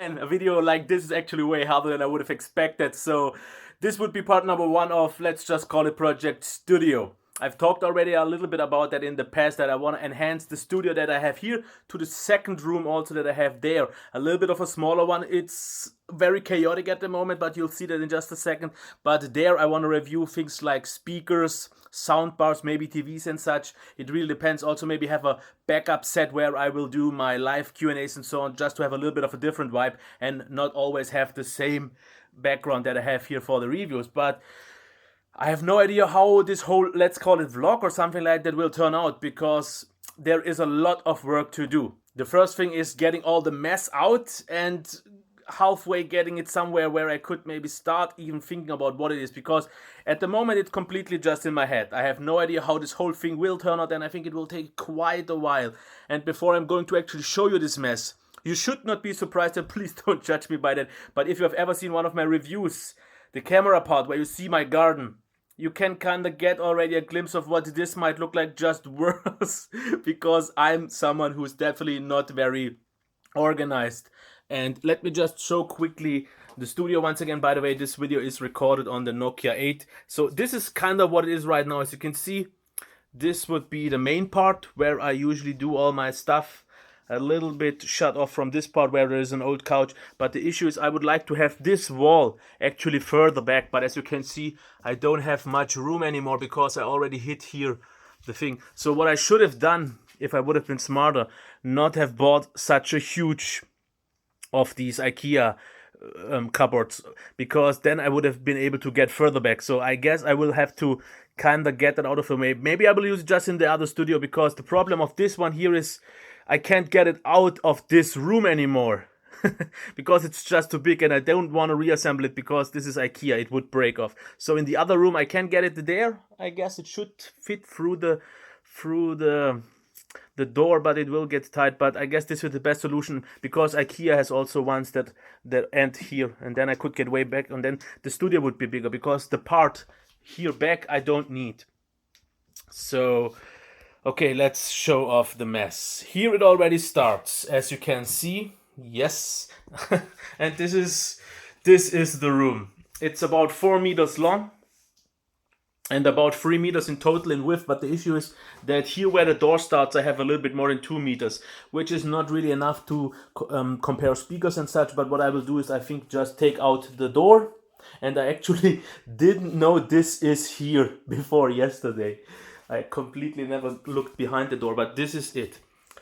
And a video like this is actually way harder than I would have expected. So this would be part number one of, let's just call it Project Studio. I've talked already a little bit about that in the past, that I want to enhance the studio that I have here to the second room also that I have there. A little bit of a smaller one. It's very chaotic at the moment, but you'll see that in just a second. But there I want to review things like speakers, sound bars, maybe TVs and such. It really depends. Also maybe have a backup set where I will do my live Q&As and so on, just to have a little bit of a different vibe and not always have the same background that I have here for the reviews. But I have no idea how this whole, let's call it vlog or something like that, will turn out, because there is a lot of work to do. The first thing is getting all the mess out and halfway getting it somewhere where I could maybe start even thinking about what it is, because at the moment it's completely just in my head. I have no idea how this whole thing will turn out, and I think it will take quite a while. And before I'm going to actually show you this mess, you should not be surprised, and please don't judge me by that, but if you have ever seen one of my reviews, the camera part where you see my garden, you can kind of get already a glimpse of what this might look like, just worse, because I'm someone who's definitely not very organized. And let me just show quickly the studio once again. By the way, this video is recorded on the Nokia 8. So this is kind of what it is right now. As you can see, this would be the main part where I usually do all my stuff. A little bit shut off from this part where there is an old couch, but the issue is I would like to have this wall actually further back, but as you can see, I don't have much room anymore because I already hit here the thing. So what I should have done, if I would have been smarter, not have bought such a huge of these IKEA cupboards, because then I would have been able to get further back. So I guess I will have to kind of get that out of the way. Maybe I will use it just in the other studio, because the problem of this one here is I can't get it out of this room anymore because it's just too big, and I don't want to reassemble it because this is IKEA, it would break off. So in the other room I can get it there. I guess it should fit through the door, but it will get tight. But I guess this is the best solution, because IKEA has also ones that end here, and then I could get way back, and then the studio would be bigger, because the part here back I don't need. So okay, let's show off the mess. Here it already starts, as you can see. Yes. And this is the room. It's about 4 meters long and about 3 meters in total in width, but the issue is that here where the door starts I have a little bit more than 2 meters, which is not really enough to compare speakers and such. But what I will do is I think just take out the door, and I actually didn't know this is here before yesterday. I completely never looked behind the door, but this is it.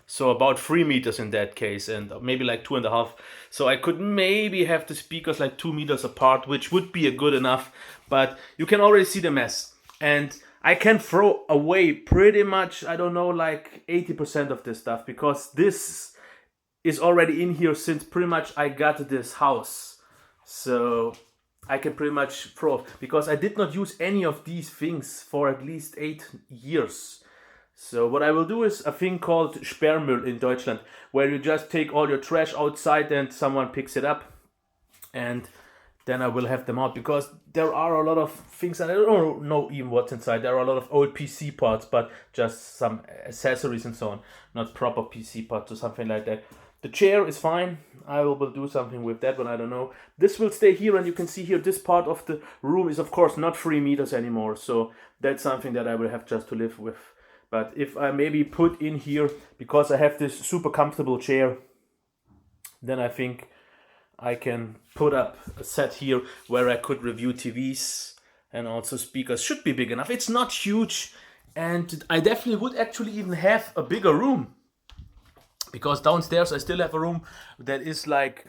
So about 3 meters in that case, and maybe like 2.5. So I could maybe have the speakers like 2 meters apart, which would be a good enough, but you can already see the mess. And I can throw away pretty much, I don't know, like 80% of this stuff, because this is already in here since pretty much I got this house. So I can pretty much throw off, because I did not use any of these things for at least 8 years. So what I will do is a thing called Sperrmüll in Deutschland, where you just take all your trash outside and someone picks it up, and then I will have them out, because there are a lot of things, and I don't know even what's inside. There are a lot of old PC parts, but just some accessories and so on, not proper PC parts or something like that. The chair is fine. I will do something with that one, I don't know. This will stay here, and you can see here this part of the room is of course not 3 meters anymore, so that's something that I will have just to live with. But if I maybe put in here, because I have this super comfortable chair, then I think I can put up a set here where I could review TVs, and also speakers should be big enough. It's not huge, and I definitely would actually even have a bigger room, because downstairs I still have a room that is like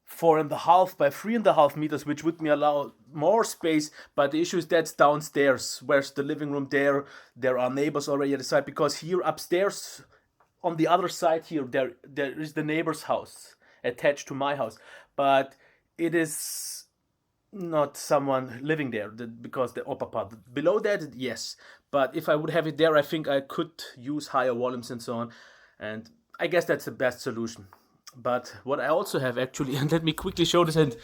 4.5 by 3.5 meters, which would me allow more space. But the issue is that's downstairs. Where's the living room? There are neighbors already at the side, because here upstairs on the other side here there is the neighbor's house attached to my house, but it is not someone living there, because the upper part below that, yes. But if I would have it there, I think I could use higher volumes and so on, and I guess that's the best solution. But what I also have actually, and let me quickly show this, and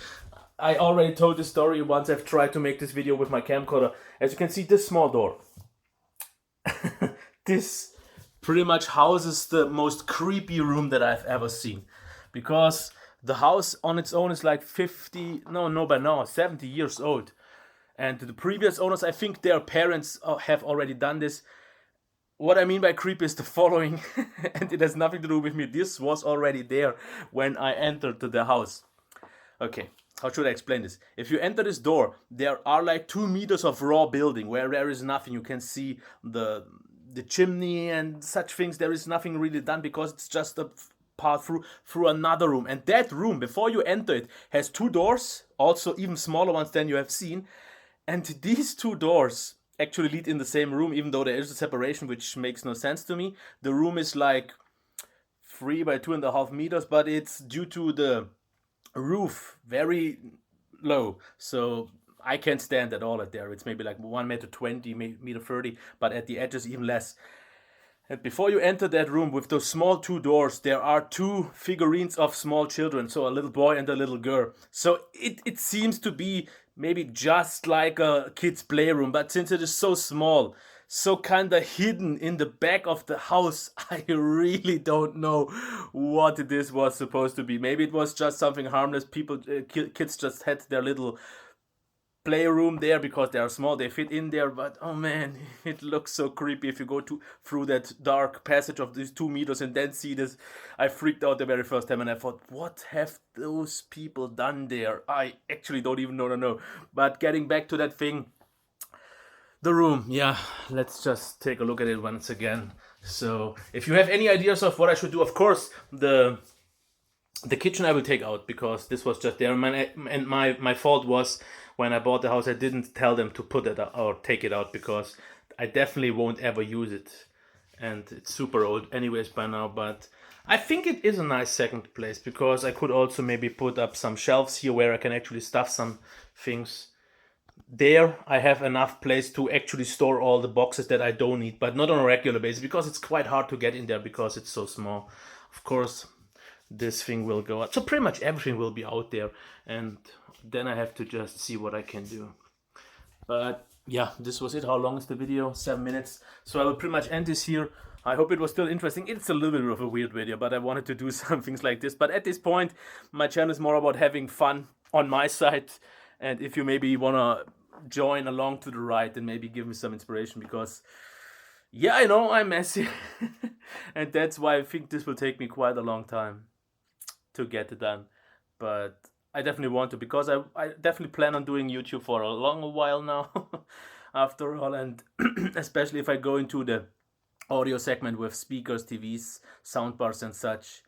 I already told this story once I've tried to make this video with my camcorder. As you can see, this small door, this pretty much houses the most creepy room that I've ever seen. Because The house on its own is like 50, no, by now 70 years old. And the previous owners, I think their parents have already done this. What I mean by creepy is the following, and it has nothing to do with me. This was already there when I entered the house. Okay, how should I explain this? If you enter this door, there are like 2 meters of raw building where there is nothing. You can see the chimney and such things. There is nothing really done because it's just a path through another room. And that room, before you enter it, has 2 doors, also even smaller ones than you have seen. And these 2 doors actually lead in the same room, even though there is a separation, which makes no sense to me. The room is like 3 by 2.5 meters, but it's due to the roof very low, so I can't stand at all at there. It's maybe like 1 meter 20, meter 30, but at the edges even less. And before you enter that room with those small 2 doors, there are 2 figurines of small children, so a little boy and a little girl. So it seems to be maybe just like a kid's playroom, but since it is so small, so kind of hidden in the back of the house, I really don't know what this was supposed to be. Maybe it was just something harmless. Kids just had their little playroom there because they are small, they fit in there, but oh man, it looks so creepy if you go through that dark passage of these 2 meters and then see this. I freaked out the very first time and I thought, what have those people done there? I actually don't even know. But getting back to that thing, the room, yeah, let's just take a look at it once again. So if you have any ideas of what I should do, of course, the kitchen I will take out because this was just there. And my fault was when I bought the house, I didn't tell them to put it out or take it out because I definitely won't ever use it. And it's super old anyways by now, but I think it is a nice second place because I could also maybe put up some shelves here where I can actually stuff some things. There I have enough place to actually store all the boxes that I don't need, but not on a regular basis because it's quite hard to get in there because it's so small. Of course, this thing will go out. So pretty much everything will be out there, and then I have to just see what I can do. But yeah, this was it. How long is the video? 7 minutes. So I will pretty much end this here. I hope it was still interesting. It's a little bit of a weird video, but I wanted to do some things like this. But at this point, my channel is more about having fun on my side. And if you maybe want to join along to the ride, then maybe give me some inspiration because, yeah, I know I'm messy. And that's why I think this will take me quite a long time to get it done. But I definitely want to because I definitely plan on doing YouTube for a long while now after all, and especially if I go into the audio segment with speakers, TVs, soundbars and such,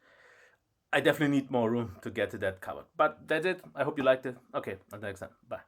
I definitely need more room to get to that covered. But that's it. I hope you liked it. Okay, until next time. Bye.